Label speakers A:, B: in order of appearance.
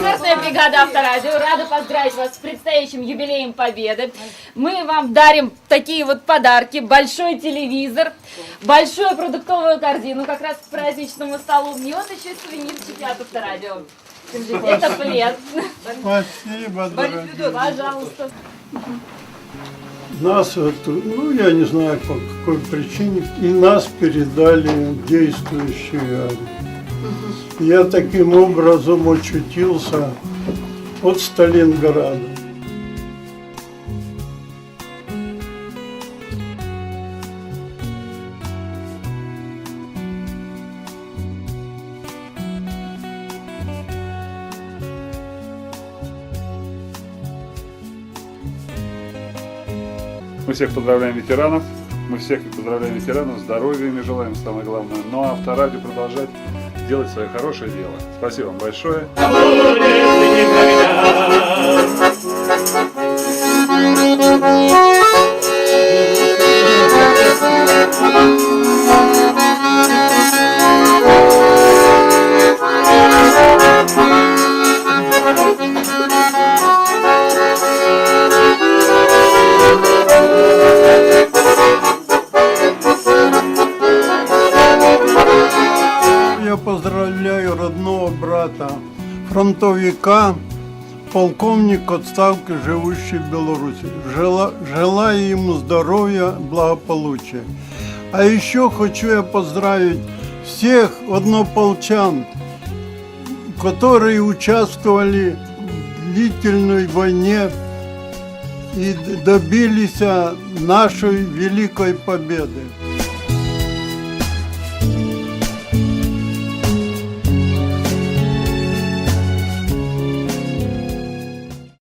A: Концертная бригада Авторадио рада поздравить вас с предстоящим юбилеем Победы. Мы вам дарим такие вот подарки. Большой телевизор, большую продуктовую корзину как раз к праздничному столу. И вот еще сувенирчики от Авторадио. Это плед.
B: Спасибо, дорогие.
A: Пожалуйста.
B: Нас, ну я не знаю по какой причине, и нас передали действующие армии. Я таким образом очутился от Сталинграда.
C: Мы всех поздравляем ветеранов, здоровья им и желаем, самое главное. Ну а Авторадио продолжать делать свое хорошее дело. Спасибо вам большое.
B: Я поздравляю родного брата, фронтовика, полковник отставки, живущий в Беларуси. Желаю ему здоровья, благополучия. А еще хочу я поздравить всех однополчан, которые участвовали в длительной войне и добились нашей великой победы.